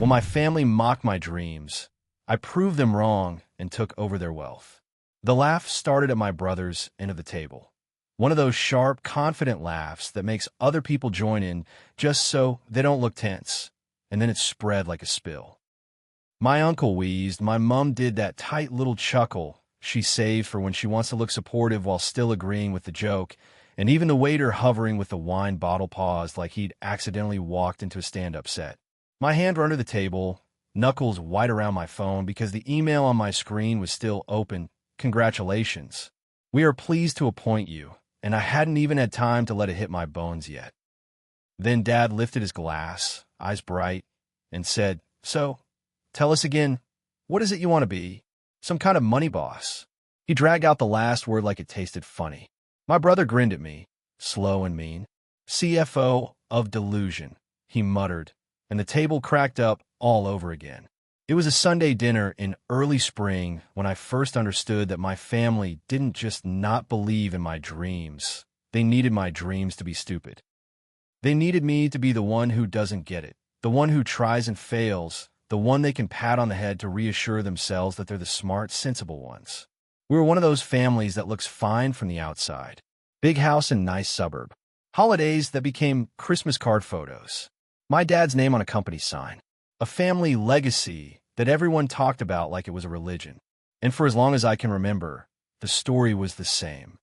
While my family mocked my dreams, I proved them wrong and took over their wealth. The laugh started at my brother's end of the table. One of those sharp, confident laughs that makes other people join in just so they don't look tense, and then it spread like a spill. My uncle wheezed, my mom did that tight little chuckle she saved for when she wants to look supportive while still agreeing with the joke, and even the waiter hovering with the wine bottle paused like he'd accidentally walked into a stand-up set. My hand were under the table, knuckles white around my phone because the email on my screen was still open. Congratulations. We are pleased to appoint you, and I hadn't even had time to let it hit my bones yet. Then Dad lifted his glass, eyes bright, and said, "So, tell us again, what is it you want to be? Some kind of money boss?" He dragged out the last word like it tasted funny. My brother grinned at me, slow and mean. "CFO of delusion," he muttered, and the table cracked up all over again. It was a Sunday dinner in early spring when I first understood that my family didn't just not believe in my dreams. They needed my dreams to be stupid. They needed me to be the one who doesn't get it, the one who tries and fails, the one they can pat on the head to reassure themselves that they're the smart, sensible ones. We were one of those families that looks fine from the outside. Big house and nice suburb. Holidays that became Christmas card photos. My dad's name on a company sign. A family legacy that everyone talked about like it was a religion. And for as long as I can remember, the story was the same.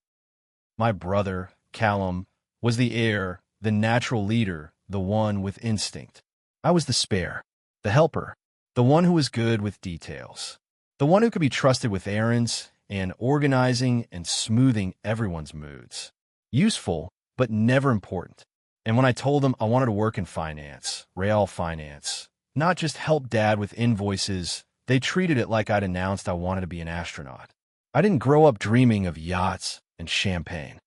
My brother, Callum, was the heir, the natural leader, the one with instinct. I was the spare, the helper, the one who was good with details, the one who could be trusted with errands and organizing and smoothing everyone's moods. Useful, but never important. And when I told them I wanted to work in finance, real finance, not just help Dad with invoices, they treated it like I'd announced I wanted to be an astronaut. I didn't grow up dreaming of yachts and champagne.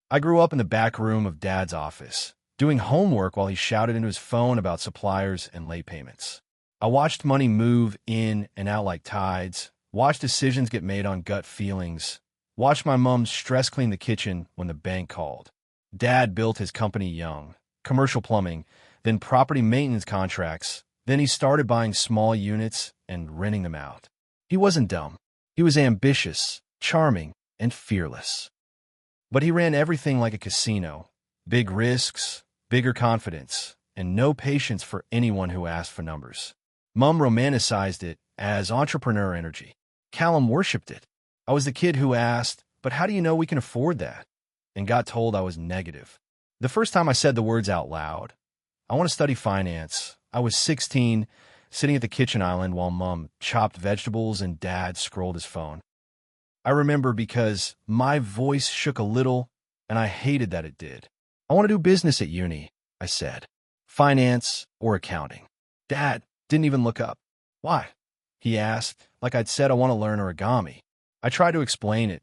I grew up in the back room of Dad's office, doing homework while he shouted into his phone about suppliers and late payments. I watched money move in and out like tides, watched decisions get made on gut feelings, watched my mom stress clean the kitchen when the bank called. Dad built his company young, commercial plumbing, then property maintenance contracts. Then he started buying small units and renting them out. He wasn't dumb. He was ambitious, charming, and fearless. But he ran everything like a casino. Big risks, bigger confidence, and no patience for anyone who asked for numbers. Mom romanticized it as entrepreneur energy. Callum worshipped it. I was the kid who asked, "But how do you know we can afford that?" and got told I was negative. The first time I said the words out loud, "I want to study finance," I was 16, sitting at the kitchen island while Mom chopped vegetables and Dad scrolled his phone. I remember because my voice shook a little, and I hated that it did. "I want to do business at uni," I said. "Finance or accounting." Dad didn't even look up. "Why?" he asked, like I'd said I want to learn origami. I tried to explain it.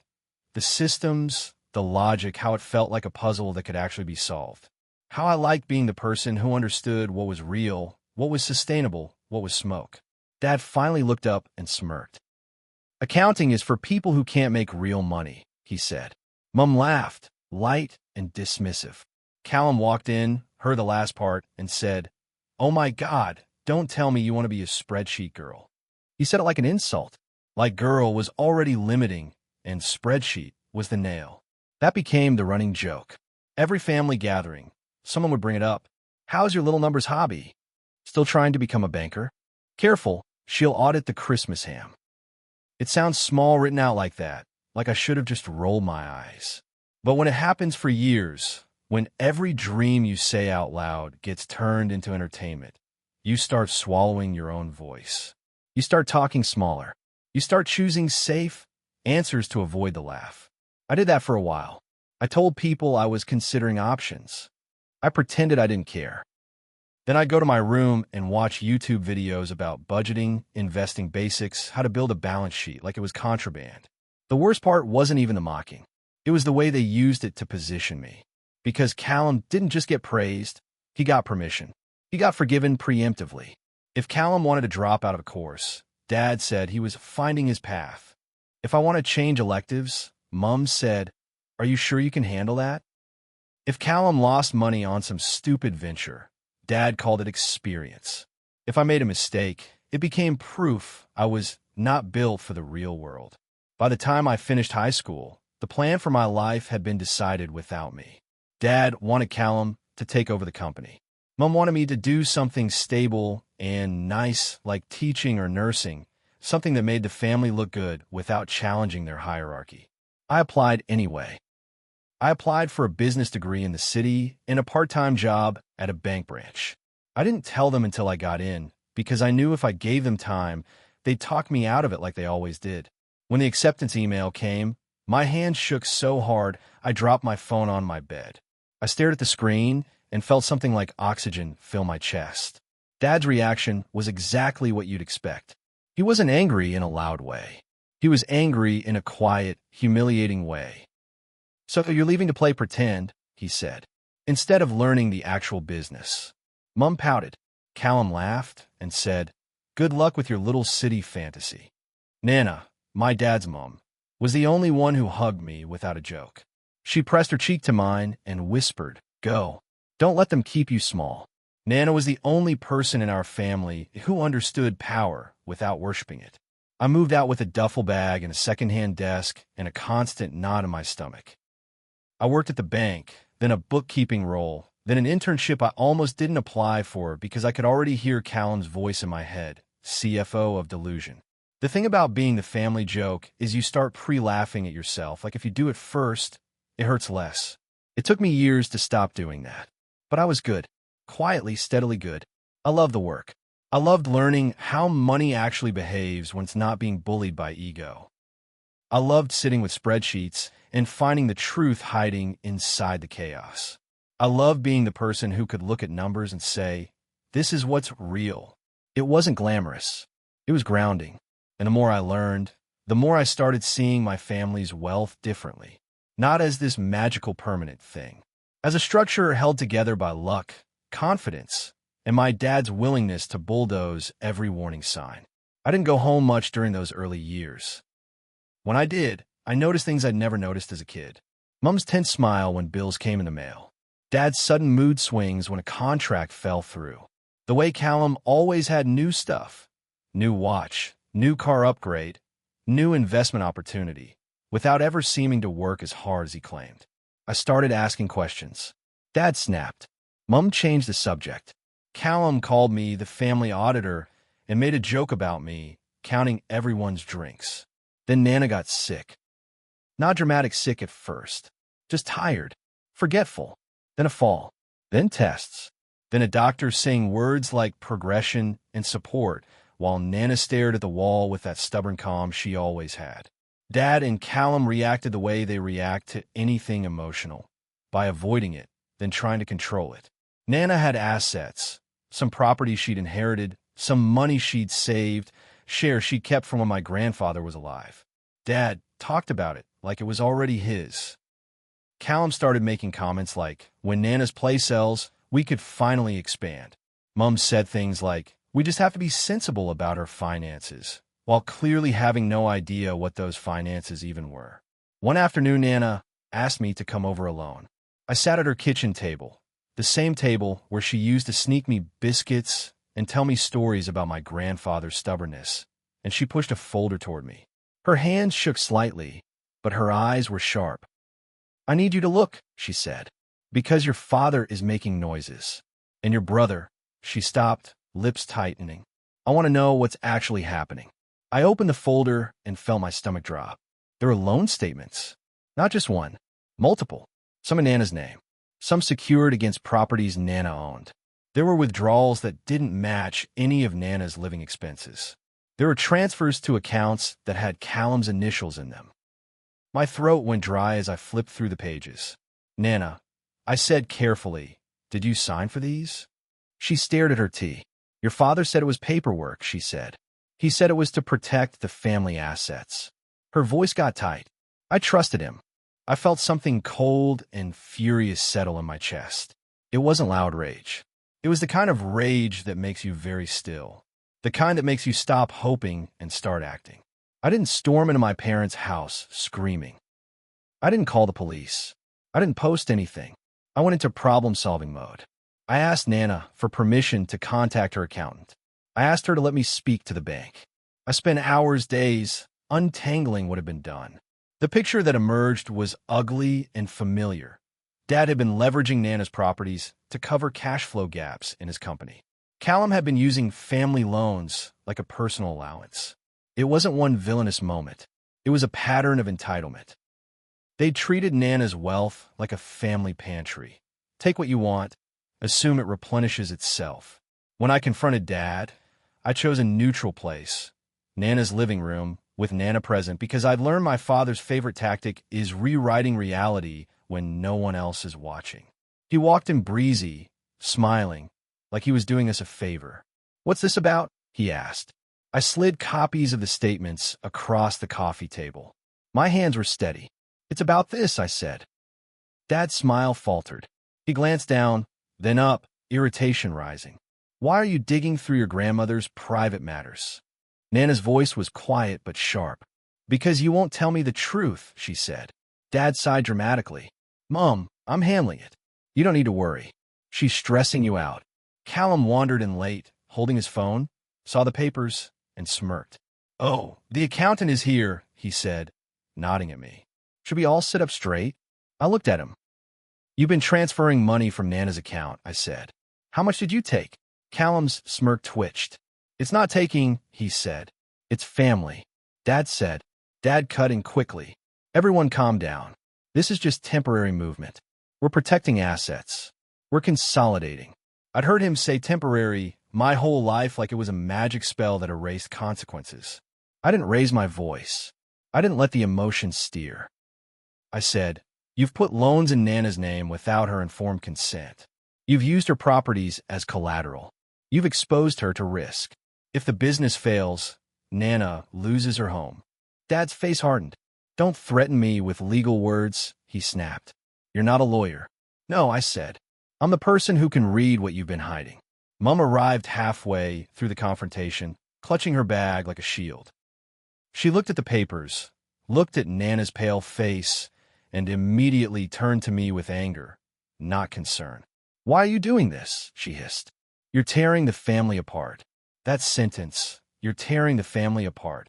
The systems, the logic, how it felt like a puzzle that could actually be solved. How I liked being the person who understood what was real, what was sustainable, what was smoke. Dad finally looked up and smirked. "Accounting is for people who can't make real money," he said. Mom laughed, light and dismissive. Callum walked in, heard the last part, and said, "Oh my God, don't tell me you want to be a spreadsheet girl." He said it like an insult. Like girl was already limiting, and spreadsheet was the nail. That became the running joke. Every family gathering, someone would bring it up. "How's your little numbers hobby? Still trying to become a banker? Careful, she'll audit the Christmas ham." It sounds small written out like that, like I should have just rolled my eyes. But when it happens for years, when every dream you say out loud gets turned into entertainment, you start swallowing your own voice. You start talking smaller. You start choosing safe answers to avoid the laugh. I did that for a while. I told people I was considering options. I pretended I didn't care. Then I'd go to my room and watch YouTube videos about budgeting, investing basics, how to build a balance sheet like it was contraband. The worst part wasn't even the mocking. It was the way they used it to position me. Because Callum didn't just get praised, he got permission. He got forgiven preemptively. If Callum wanted to drop out of a course, Dad said he was finding his path. If I wanted to change electives, Mom said, "Are you sure you can handle that?" If Callum lost money on some stupid venture, Dad called it experience. If I made a mistake, it became proof I was not built for the real world. By the time I finished high school, the plan for my life had been decided without me. Dad wanted Callum to take over the company. Mom wanted me to do something stable and nice like teaching or nursing, something that made the family look good without challenging their hierarchy. I applied anyway. I applied for a business degree in the city and a part-time job at a bank branch. I didn't tell them until I got in, because I knew if I gave them time, they'd talk me out of it like they always did. When the acceptance email came, my hand shook so hard I dropped my phone on my bed. I stared at the screen and felt something like oxygen fill my chest. Dad's reaction was exactly what you'd expect. He wasn't angry in a loud way. He was angry in a quiet, humiliating way. "So you're leaving to play pretend," he said, "instead of learning the actual business." Mom pouted. Callum laughed and said, "Good luck with your little city fantasy." Nana, my dad's mom, was the only one who hugged me without a joke. She pressed her cheek to mine and whispered, "Go. Don't let them keep you small." Nana was the only person in our family who understood power without worshiping it. I moved out with a duffel bag and a second-hand desk and a constant knot in my stomach. I worked at the bank, then a bookkeeping role, then an internship I almost didn't apply for because I could already hear Callum's voice in my head, CFO of delusion. The thing about being the family joke is you start pre-laughing at yourself. Like if you do it first, it hurts less. It took me years to stop doing that. But I was good. Quietly, steadily good. I loved the work. I loved learning how money actually behaves when it's not being bullied by ego. I loved sitting with spreadsheets and finding the truth hiding inside the chaos. I loved being the person who could look at numbers and say, "This is what's real." It wasn't glamorous. It was grounding. And the more I learned, the more I started seeing my family's wealth differently. Not as this magical permanent thing. As a structure held together by luck, confidence, and my dad's willingness to bulldoze every warning sign. I didn't go home much during those early years. When I did, I noticed things I'd never noticed as a kid. Mom's tense smile when bills came in the mail. Dad's sudden mood swings when a contract fell through. The way Callum always had new stuff. New watch, new car upgrade, new investment opportunity, without ever seeming to work as hard as he claimed. I started asking questions. Dad snapped. Mom changed the subject. Callum called me the family auditor and made a joke about me counting everyone's drinks. Then Nana got sick. Not dramatic sick at first, just tired, forgetful, then a fall, then tests, then a doctor saying words like progression and support while Nana stared at the wall with that stubborn calm she always had. Dad and Callum reacted the way they react to anything emotional, by avoiding it, then trying to control it. Nana had assets, some property she'd inherited, some money she'd saved, shares she kept from when my grandfather was alive. Dad talked about it like it was already his. Callum started making comments like, when Nana's place sells, we could finally expand. Mom said things like, we just have to be sensible about our finances, while clearly having no idea what those finances even were. One afternoon, Nana asked me to come over alone. I sat at her kitchen table, the same table where she used to sneak me biscuits and tell me stories about my grandfather's stubbornness, and she pushed a folder toward me. Her hands shook slightly, but her eyes were sharp. "I need you to look," she said, "because your father is making noises. And your brother." She stopped, lips tightening. "I want to know what's actually happening." I opened the folder and felt my stomach drop. There were loan statements. Not just one, multiple. Some in Nana's name. Some secured against properties Nana owned. There were withdrawals that didn't match any of Nana's living expenses. There were transfers to accounts that had Callum's initials in them. My throat went dry as I flipped through the pages. "Nana," I said carefully, "did you sign for these?" She stared at her tea. "Your father said it was paperwork," she said. "He said it was to protect the family assets." Her voice got tight. I trusted him. I felt something cold and furious settle in my chest. It wasn't loud rage. It was the kind of rage that makes you very still. The kind that makes you stop hoping and start acting. I didn't storm into my parents' house screaming. I didn't call the police. I didn't post anything. I went into problem-solving mode. I asked Nana for permission to contact her accountant. I asked her to let me speak to the bank. I spent hours, days, untangling what had been done. The picture that emerged was ugly and familiar. Dad had been leveraging Nana's properties to cover cash flow gaps in his company. Callum had been using family loans like a personal allowance. It wasn't one villainous moment. It was a pattern of entitlement. They treated Nana's wealth like a family pantry. Take what you want, assume it replenishes itself. When I confronted Dad, I chose a neutral place, Nana's living room, with Nana present, because I'd learned my father's favorite tactic is rewriting reality when no one else is watching. He walked in breezy, smiling, like he was doing us a favor. "What's this about?" he asked. I slid copies of the statements across the coffee table. My hands were steady. "It's about this," I said. Dad's smile faltered. He glanced down, then up, irritation rising. "Why are you digging through your grandmother's private matters?" Nana's voice was quiet but sharp. "Because you won't tell me the truth," she said. Dad sighed dramatically. "Mom, I'm handling it. You don't need to worry. She's stressing you out." Callum wandered in late, holding his phone, saw the papers, and smirked. "Oh, the accountant is here," he said, nodding at me. "Should we all sit up straight?" I looked at him. "You've been transferring money from Nana's account," I said. "How much did you take?" Callum's smirk twitched. "It's not taking," he said. "It's family." Dad said. Dad cut in quickly. "Everyone calm down. This is just temporary movement. We're protecting assets. We're consolidating." I'd heard him say temporary my whole life like it was a magic spell that erased consequences. I didn't raise my voice. I didn't let the emotion steer. I said, "You've put loans in Nana's name without her informed consent. You've used her properties as collateral. You've exposed her to risk. If the business fails, Nana loses her home." Dad's face hardened. "Don't threaten me with legal words," he snapped. "You're not a lawyer." "No," I said. "I'm the person who can read what you've been hiding." Mom arrived halfway through the confrontation, clutching her bag like a shield. She looked at the papers, looked at Nana's pale face, and immediately turned to me with anger, not concern. "Why are you doing this?" she hissed. "You're tearing the family apart." That sentence, "you're tearing the family apart,"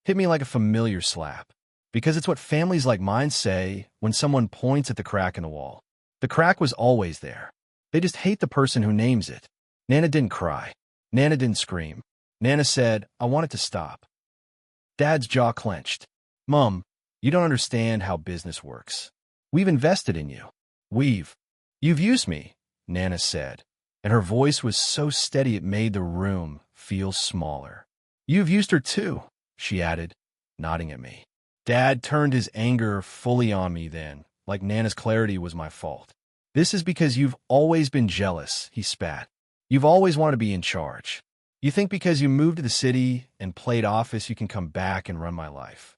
hit me like a familiar slap. Because it's what families like mine say when someone points at the crack in the wall. The crack was always there. They just hate the person who names it. Nana didn't cry. Nana didn't scream. Nana said, "I want it to stop." Dad's jaw clenched. "Mom, you don't understand how business works. We've invested in you. You've used me," Nana said, and her voice was so steady it made the room feel smaller. "You've used her too," she added, nodding at me. Dad turned his anger fully on me then, like Nana's clarity was my fault. "This is because you've always been jealous," he spat. "You've always wanted to be in charge. You think because you moved to the city and played office you can come back and run my life."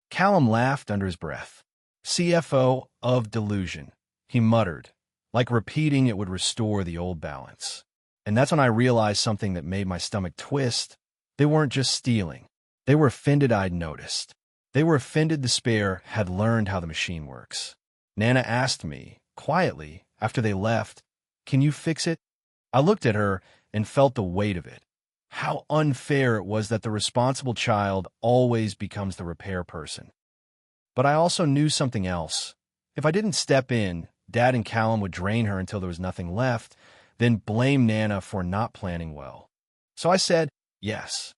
Callum laughed under his breath. "CFO of delusion," he muttered, like repeating it would restore the old balance. And that's when I realized something that made my stomach twist. They weren't just stealing. They were offended I'd noticed. They were offended the spare had learned how the machine works. Nana asked me, quietly, after they left, "Can you fix it?" I looked at her and felt the weight of it. How unfair it was that the responsible child always becomes the repair person. But I also knew something else. If I didn't step in, Dad and Callum would drain her until there was nothing left, then blame Nana for not planning well. So I said, yes.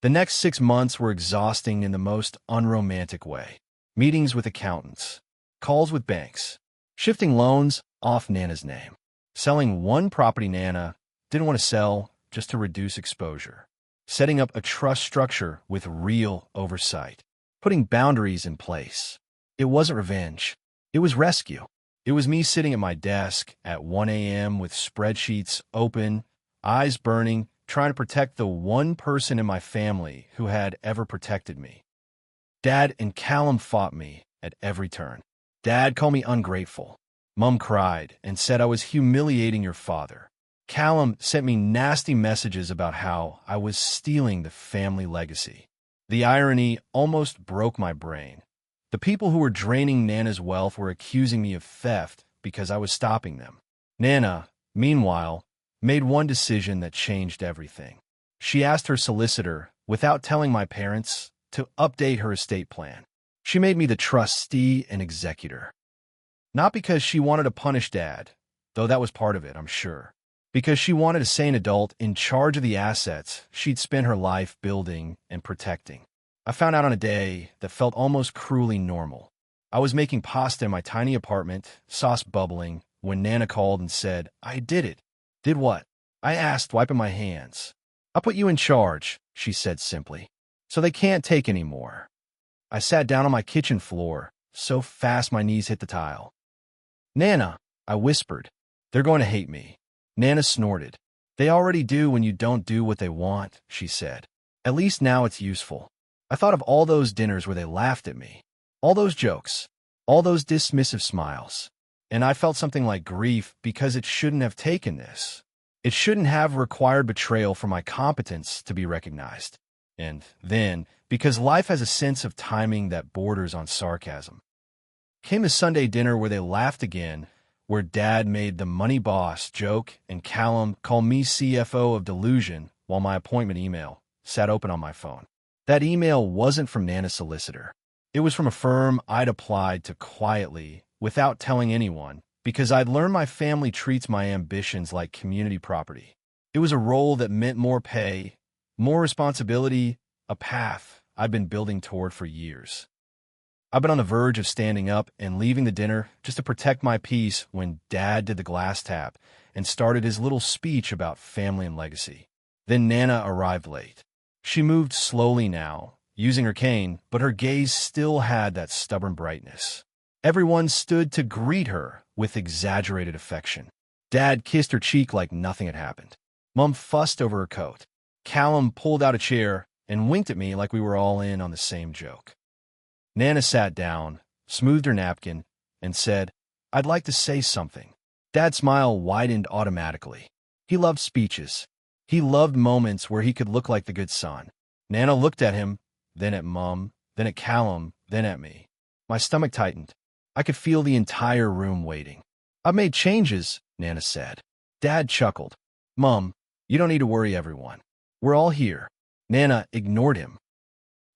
The next 6 months were exhausting in the most unromantic way. Meetings with accountants, calls with banks, shifting loans off Nana's name, selling one property Nana didn't want to sell just to reduce exposure, setting up a trust structure with real oversight, putting boundaries in place. It wasn't revenge. It was rescue. It was me sitting at my desk at 1 a.m. with spreadsheets open, eyes burning, trying to protect the one person in my family who had ever protected me. Dad and Callum fought me at every turn. Dad called me ungrateful. Mom cried and said I was humiliating your father. Callum sent me nasty messages about how I was stealing the family legacy. The irony almost broke my brain. The people who were draining Nana's wealth were accusing me of theft because I was stopping them. Nana, meanwhile, made one decision that changed everything. She asked her solicitor, without telling my parents, to update her estate plan. She made me the trustee and executor. Not because she wanted to punish Dad, though that was part of it, I'm sure. Because she wanted a sane adult in charge of the assets she'd spent her life building and protecting. I found out on a day that felt almost cruelly normal. I was making pasta in my tiny apartment, sauce bubbling, when Nana called and said, "I did it." "Did what?" I asked, wiping my hands. "I put you in charge," she said simply. "So they can't take any more." I sat down on my kitchen floor, so fast my knees hit the tile. "Nana," I whispered, "they're going to hate me." Nana snorted. "They already do when you don't do what they want," she said. "At least now it's useful." I thought of all those dinners where they laughed at me, all those jokes, all those dismissive smiles, and I felt something like grief because it shouldn't have taken this. It shouldn't have required betrayal for my competence to be recognized. And then, because life has a sense of timing that borders on sarcasm, came a Sunday dinner where they laughed again, where Dad made the money boss joke and Callum called me CFO of delusion while my appointment email sat open on my phone. That email wasn't from Nana's solicitor. It was from a firm I'd applied to quietly, without telling anyone, because I'd learned my family treats my ambitions like community property. It was a role that meant more pay, more responsibility, a path I'd been building toward for years. I've been on the verge of standing up and leaving the dinner just to protect my peace when Dad did the glass tap and started his little speech about family and legacy. Then Nana arrived late. She moved slowly now, using her cane, but her gaze still had that stubborn brightness. Everyone stood to greet her with exaggerated affection. Dad kissed her cheek like nothing had happened. Mom fussed over her coat. Callum pulled out a chair and winked at me like we were all in on the same joke. Nana sat down, smoothed her napkin, and said, "I'd like to say something." Dad's smile widened automatically. He loved speeches. He loved moments where he could look like the good son. Nana looked at him, then at Mom, then at Callum, then at me. My stomach tightened. I could feel the entire room waiting. "I've made changes," Nana said. Dad chuckled. "Mom, you don't need to worry everyone. We're all here." Nana ignored him.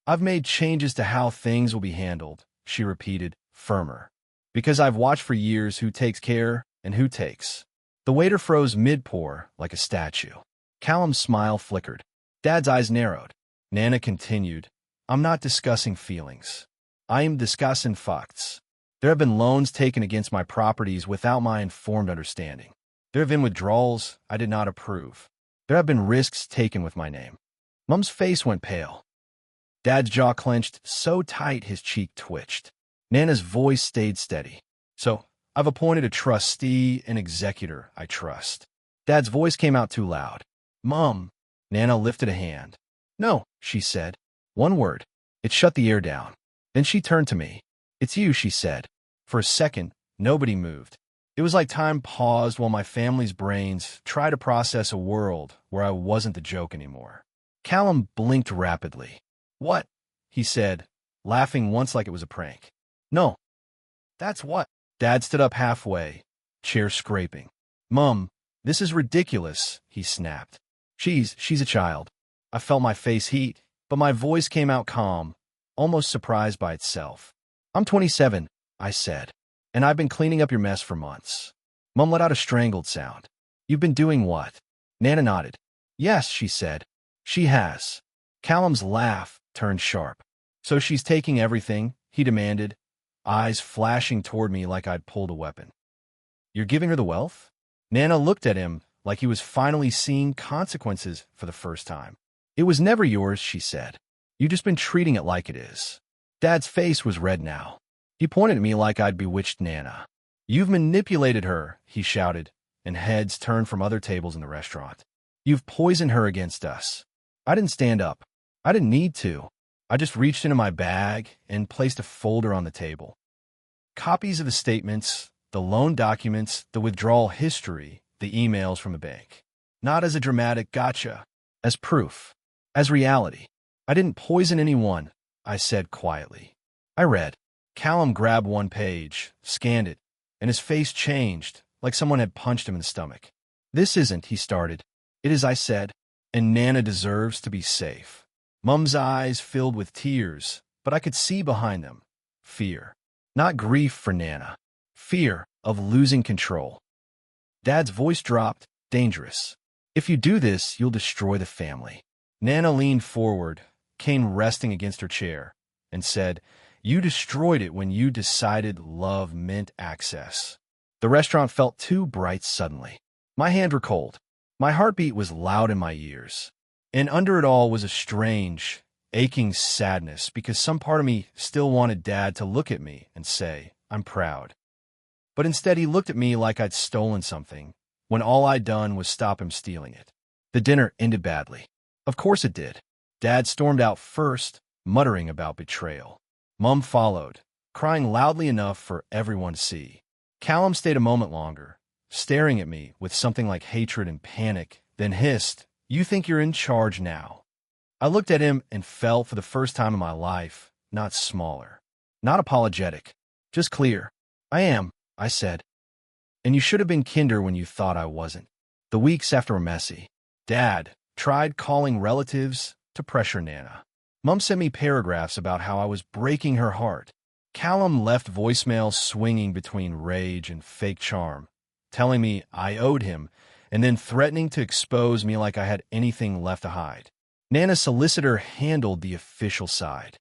"I've made changes to how things will be handled," she repeated, firmer. "Because I've watched for years who takes care and who takes." The waiter froze mid-pour like a statue. Callum's smile flickered. Dad's eyes narrowed. Nana continued, "I'm not discussing feelings. I am discussing facts. There have been loans taken against my properties without my informed understanding. There have been withdrawals I did not approve. There have been risks taken with my name." Mom's face went pale. Dad's jaw clenched so tight his cheek twitched. Nana's voice stayed steady. "So, I've appointed a trustee and executor I trust." Dad's voice came out too loud. "Mom." Nana lifted a hand. "No," she said. One word. It shut the air down. Then she turned to me. "It's you," she said. For a second, nobody moved. It was like time paused while my family's brains tried to process a world where I wasn't the joke anymore. Callum blinked rapidly. "What?" he said, laughing once like it was a prank. "No." "That's what?" Dad stood up halfway, chair scraping. "Mom, this is ridiculous," he snapped. She's a child." I felt my face heat, but my voice came out calm, almost surprised by itself. "I'm 27, I said, "and I've been cleaning up your mess for months." Mom let out a strangled sound. "You've been doing what?" Nana nodded. "Yes," she said. "She has." Callum's laugh turned sharp. "So she's taking everything?" he demanded, eyes flashing toward me like I'd pulled a weapon. "You're giving her the wealth?" Nana looked at him like he was finally seeing consequences for the first time. "It was never yours," she said. "You've just been treating it like it is." Dad's face was red now. He pointed at me like I'd bewitched Nana. "You've manipulated her," he shouted, and heads turned from other tables in the restaurant. "You've poisoned her against us." I didn't stand up. I didn't need to. I just reached into my bag and placed a folder on the table. Copies of the statements, the loan documents, the withdrawal history, the emails from the bank. Not as a dramatic gotcha, as proof, as reality. "I didn't poison anyone," I said quietly. I read. Callum grabbed one page, scanned it, and his face changed, like someone had punched him in the stomach. This isn't, he started. It is, I said, and Nana deserves to be safe. Mum's eyes filled with tears, but I could see behind them fear. Not grief for Nana. Fear of losing control. Dad's voice dropped, dangerous. If you do this, you'll destroy the family. Nana leaned forward, cane resting against her chair, and said, you destroyed it when you decided love meant access. The restaurant felt too bright suddenly. My hands were cold. My heartbeat was loud in my ears. And under it all was a strange, aching sadness because some part of me still wanted Dad to look at me and say, I'm proud. But instead he looked at me like I'd stolen something, when all I'd done was stop him stealing it. The dinner ended badly. Of course it did. Dad stormed out first, muttering about betrayal. Mum followed, crying loudly enough for everyone to see. Callum stayed a moment longer, staring at me with something like hatred and panic, then hissed, you think you're in charge now. I looked at him and felt for the first time in my life, not smaller, not apologetic, just clear. I am, I said. And you should have been kinder when you thought I wasn't. The weeks after were messy. Dad tried calling relatives to pressure Nana. Mum sent me paragraphs about how I was breaking her heart. Callum left voicemails swinging between rage and fake charm, telling me I owed him, and then threatening to expose me like I had anything left to hide. Nana's solicitor handled the official side.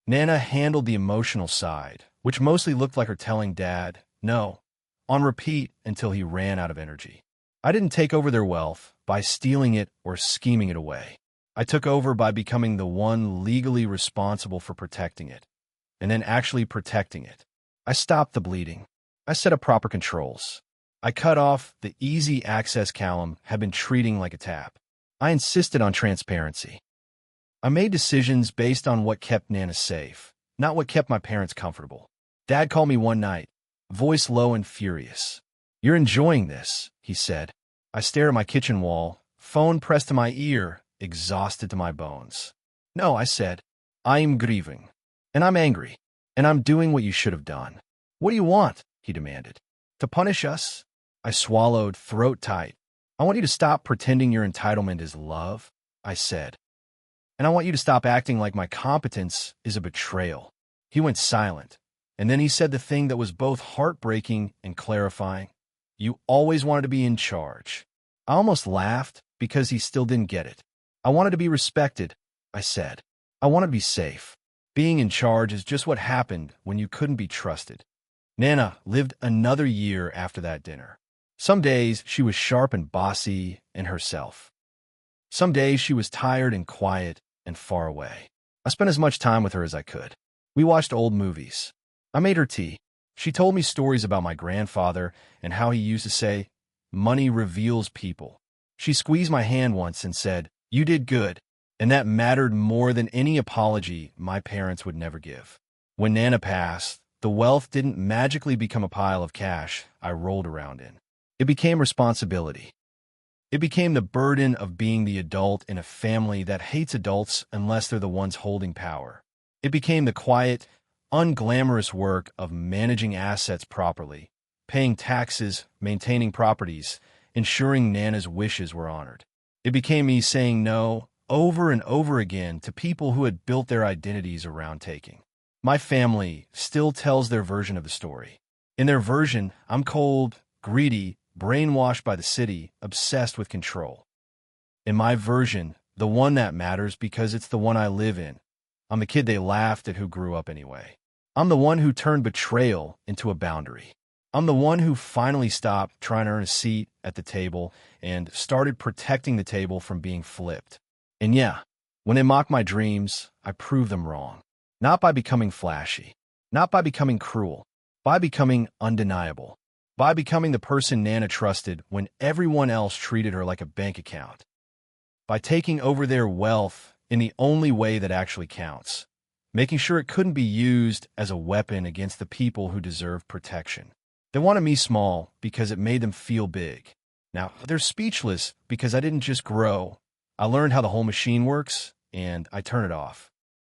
Nana handled the emotional side, which mostly looked like her telling Dad, no, on repeat until he ran out of energy. I didn't take over their wealth by stealing it or scheming it away. I took over by becoming the one legally responsible for protecting it, and then actually protecting it. I stopped the bleeding. I set up proper controls. I cut off the easy access Callum had been treating like a tap. I insisted on transparency. I made decisions based on what kept Nana safe, not what kept my parents comfortable. Dad called me one night, voice low and furious. You're enjoying this, he said. I stared at my kitchen wall, phone pressed to my ear, exhausted to my bones. No, I said, I am grieving, and I'm angry, and I'm doing what you should have done. What do you want? He demanded. To punish us? I swallowed, throat tight. I want you to stop pretending your entitlement is love, I said. And I want you to stop acting like my competence is a betrayal. He went silent, and then he said the thing that was both heartbreaking and clarifying. You always wanted to be in charge. I almost laughed because he still didn't get it. I wanted to be respected, I said. I wanted to be safe. Being in charge is just what happened when you couldn't be trusted. Nana lived another year after that dinner. Some days she was sharp and bossy and herself. Some days she was tired and quiet and far away. I spent as much time with her as I could. We watched old movies. I made her tea. She told me stories about my grandfather and how he used to say, money reveals people. She squeezed my hand once and said, you did good, and that mattered more than any apology my parents would never give. When Nana passed, the wealth didn't magically become a pile of cash I rolled around in. It became responsibility. It became the burden of being the adult in a family that hates adults unless they're the ones holding power. It became the quiet, unglamorous work of managing assets properly, paying taxes, maintaining properties, ensuring Nana's wishes were honored. It became me saying no over and over again to people who had built their identities around taking. My family still tells their version of the story. In their version, I'm cold, greedy, brainwashed by the city, obsessed with control. In my version, the one that matters because it's the one I live in, I'm the kid they laughed at who grew up anyway. I'm the one who turned betrayal into a boundary. I'm the one who finally stopped trying to earn a seat at the table and started protecting the table from being flipped. And yeah, when they mock my dreams, I prove them wrong. Not by becoming flashy, not by becoming cruel, by becoming undeniable, by becoming the person Nana trusted when everyone else treated her like a bank account, by taking over their wealth in the only way that actually counts, making sure it couldn't be used as a weapon against the people who deserve protection. They wanted me small because it made them feel big. Now, they're speechless because I didn't just grow. I learned how the whole machine works, and I turn it off.